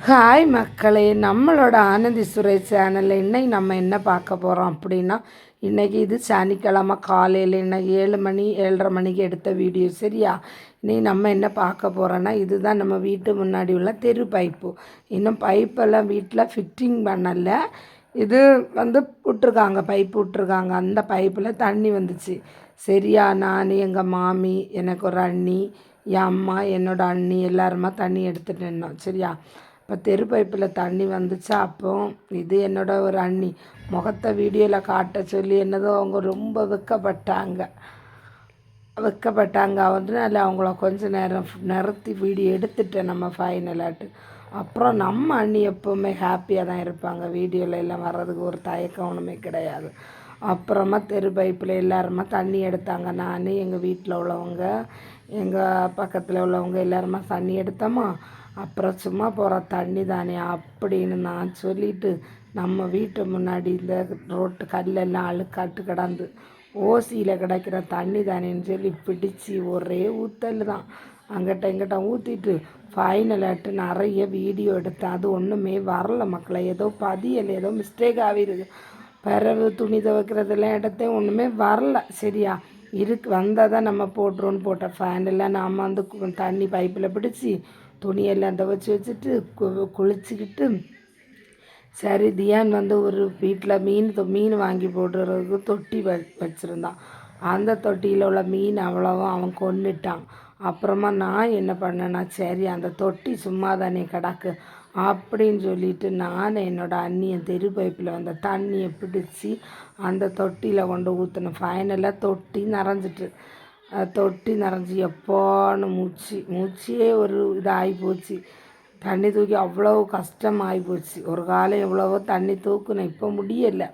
Hi மக்களே, நம்மளோட ஆனந்தி சுரேஷ் சேனலில் இன்னைக்கு நம்ம என்ன பார்க்க போகிறோம் அப்படின்னா, இன்றைக்கி இது சனிக்கிழமை காலையில் இன்னைக்கு 7 மணி 7:30 மணிக்கு எடுத்த வீடியோ. சரியா? இன்றைக்கி நம்ம என்ன பார்க்க போகிறோன்னா, இதுதான் நம்ம வீட்டு முன்னாடி உள்ள தெரு பைப்பு. இன்னும் பைப்பெல்லாம் வீட்டில் ஃபிட்டிங் பண்ணலை. இது விட்ருக்காங்க, பைப்பு விட்ருக்காங்க. அந்த பைப்பில் தண்ணி வந்துச்சு. சரியா? நான், எங்கள் மாமி, எனக்கு ஒரு அண்ணி, என் அம்மா, என்னோடய அண்ணி எல்லாருமா தண்ணி எடுத்துகிட்டு இருந்தோம். சரியா? இப்போ தெரு பைப்பில் தண்ணி வந்துச்சா. அப்போ இது என்னோட ஒரு அண்ணி முகத்தை வீடியோவில் காட்ட சொல்லி என்னதோ அவங்க ரொம்ப வெக்கப்பட்டாங்க. அதனால அவங்கள கொஞ்சம் நேரம் நிறுத்தி வீடியோ எடுத்துட்டேன் நம்ம ஃபைனலாட்டு. அப்புறம் நம்ம அண்ணி எப்போவுமே ஹாப்பியாக தான் இருப்பாங்க. வீடியோவில் எல்லாம் வர்றதுக்கு ஒரு தயக்கம் ஒன்றுமே கிடையாது. அப்புறமா தெரு பைப்பில் எல்லாருமா தண்ணி எடுத்தாங்க. நான், எங்கள் வீட்டில் உள்ளவங்க, எங்கள் பக்கத்தில் உள்ளவங்க எல்லாருமா தண்ணி எடுத்தோமா. அப்புறம் சும்மா போகிற தண்ணி தானே அப்படின்னு நான் சொல்லிவிட்டு, நம்ம வீட்டு முன்னாடி இந்த ரோட்டு கல்லெல்லாம் அழுக்காட்டு கிடந்து ஓசியில் கிடைக்கிற தண்ணி தானேன்னு சொல்லி பிடிச்சி ஒரே ஊற்றல் தான். அங்கிட்ட இங்கிட்ட ஊற்றிட்டு ஃபைனலாட்டு நிறைய வீடியோ எடுத்தேன். அது ஒன்றுமே வரல மக்களை, ஏதோ பதியல் ஏதோ மிஸ்டேக் ஆகிருக்கு. பிறகு துணி துவைக்கிறதெல்லாம் எடுத்தேன், ஒன்றுமே வரல. சரியா? வந்தால் தான் நம்ம போட்டுருவோன்னு போட்டேன். ஃபைனலாக நாம் தண்ணி பைப்பில் பிடிச்சி துணியெல்லாம் துவைச்சி வச்சுட்டு குளிச்சுக்கிட்டு, சரி தியான் ஒரு வீட்டில் மீன் வாங்கி போடுறதுக்கு தொட்டி வச்சுருந்தான். அந்த தொட்டியில் உள்ள மீன் அவ்வளோவும் அவன் கொன்னுட்டான். அப்புறமா நான் என்ன பண்ணேன்னா, சரி அந்த தொட்டி சும்மா தானே கிடக்கு அப்படின்னு சொல்லிட்டு நான் என்னோடய அண்ணியை தெரு பைப்பில் வந்த தண்ணியை பிடிச்சி அந்த தொட்டியில் கொண்டு ஊற்றினேன். ஃபைனலாக தொட்டி நிறைஞ்சி எப்போன்னு மூச்சியே ஒரு இதாகி போச்சு. தண்ணி தூக்கி அவ்வளோ கஷ்டமாகி போச்சு. ஒரு காலம் எவ்வளவோ தண்ணி தூக்குனேன், இப்போ முடியலை.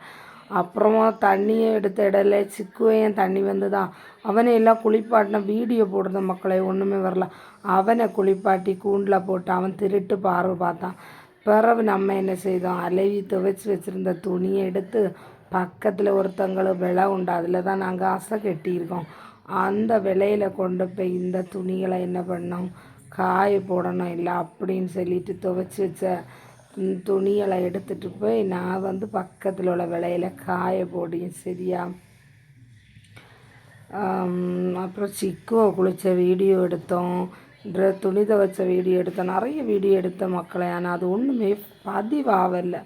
அப்புறமா தண்ணியை எடுத்த இடையில சிக்குவையும் தண்ணி வந்துதான். அவனை எல்லாம் குளிப்பாட்டின வீடியோ போடுற மக்களை ஒன்றுமே வரல. அவனை குளிப்பாட்டி கூண்டில் போட்டு அவன் திருட்டு பார்வை பார்த்தான். பிறகு நம்ம என்ன செய்தோம், அலவி துவைச்சி வச்சுருந்த துணியை எடுத்து பக்கத்தில் ஒருத்தங்களுக்கு விலை உண்டு, அதில் தான் நாங்கள் அசை கட்டியிருக்கோம். அந்த விலையில் கொண்டு போய் இந்த துணிகளை என்ன பண்ணோம், காய போடணும் இல்லை அப்படின்னு சொல்லிட்டு துவைச்சி வச்ச துணிகளை எடுத்துகிட்டு போய் நான் பக்கத்தில் உள்ள விலையில் காய போடியும். சரியா? அப்புறம் சிக்குவை குளித்த வீடியோ எடுத்தோம், துணி துவைச்ச வீடியோ எடுத்தோம், நிறைய வீடியோ எடுத்த மக்களை. ஆனால் அது ஒன்றுமே பதிவாகலை.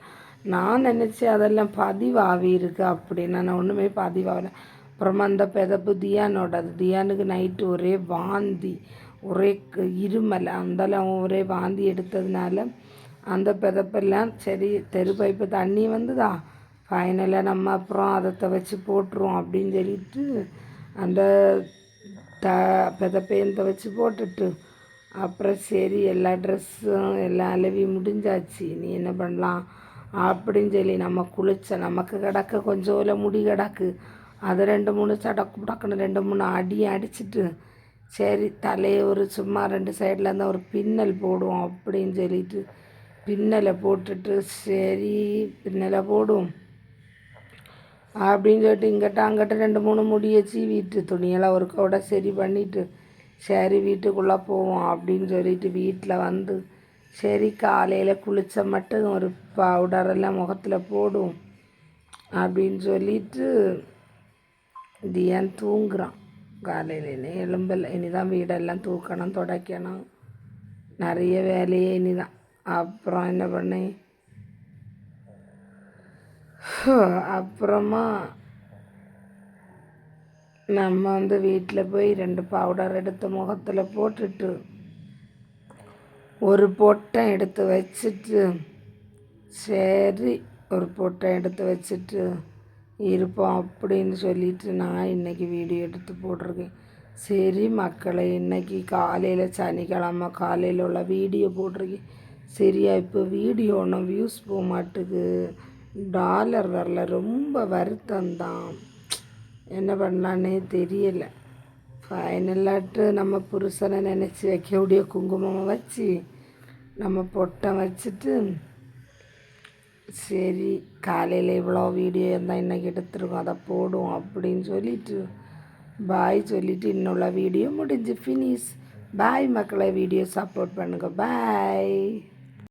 நான் நினச்சேன் அதெல்லாம் பதிவாகி இருக்கு அப்படின்னு. நான் ஒன்றுமே பதிவாகலை. அப்புறமா அந்த பெதப்பு தியானுக்கு நைட்டு ஒரே வாந்தி, ஒரே இருமல். அந்தெல்லாம் ஒரே வாந்தி எடுத்ததுனால அந்த பெதப்பெல்லாம் சரி தெரு பைப்பு தண்ணி வந்துதா. ஃபைனலாக நம்ம அப்புறம் அதை துவைச்சி போட்டுருவோம் அப்படின்னு சொல்லிட்டு அந்த பெதப்பையும் துவைச்சி போட்டுட்டு அப்புறம் சரி எல்லா ட்ரெஸ்ஸும் எல்லாம் அலவி முடிஞ்சாச்சு, நீ என்ன பண்ணலாம் அப்படின்னு சொல்லி நம்ம நமக்கு கிடக்க கொஞ்சம் முடி கிடக்கு. அதை 2-3 டக்குன்னு 2-3 அடி அடிச்சுட்டு, சரி தலையை ஒரு சும்மா 2 சைடில் இருந்தால் ஒரு பின்னல் போடுவோம் அப்படின்னு சொல்லிட்டு பின்னலை போட்டுட்டு, சரி பின்னலை போடுவோம் அப்படின்னு சொல்லிட்டு அங்கிட்ட 2-3 முடியை சீவிட்டு துணியெல்லாம் ஒரு கூட சரி பண்ணிவிட்டு, சரி வீட்டுக்குள்ளே போவோம் அப்படின்னு சொல்லிட்டு வீட்டில் சரி காலையில் குளித்த மட்டும் ஒரு பவுடரெல்லாம் முகத்தில் போடுவோம் அப்படின்னு சொல்லிட்டு தியான் தூங்குறான். காலையில் எலும்பல் இனிதான் வீடெல்லாம் தூக்கணும், துடைக்கணும், நிறைய வேலையே இனிதான். அப்புறம் என்ன பண்ணேன், அப்புறமா நம்ம வீட்டில் போய் 2 பவுடர் எடுத்து முகத்தில் போட்டுட்டு ஒரு பொட்டை எடுத்து வச்சுட்டு, சரி ஒரு பொட்டை எடுத்து வச்சுட்டு இருப்போம் அப்படின்னு சொல்லிட்டு நான் இன்றைக்கி வீடியோ எடுத்து போட்டிருக்கேன். சரி மக்களை, இன்றைக்கி காலையில் சனிக்கிழமை காலையில் உள்ள வீடியோ போட்டிருக்கேன். சரியா? இப்போ வீடியோ ஒன்றும் வியூஸ் போக மாட்டுக்கு, டாலர் வரல, ரொம்ப வருத்தம்தான். என்ன பண்ணலான்னே தெரியலை. ஃபைனலாட்டு நம்ம புருஷனை நினச்சி வைக்கக்கூடிய குங்குமம் வச்சு நம்ம பொட்டை வச்சுட்டு, சரி காலையில் இவ்வளோ வீடியோ இருந்தால் இன்றைக்கி எடுத்துருக்கோம், அதை போடுவோம் அப்படின்னு சொல்லிட்டு பாய் சொல்லிவிட்டு இன்னுள்ள வீடியோ முடிஞ்சு ஃபினிஷ். பாய் மக்களை, வீடியோ சப்போர்ட் பண்ணுங்கள். பாய்.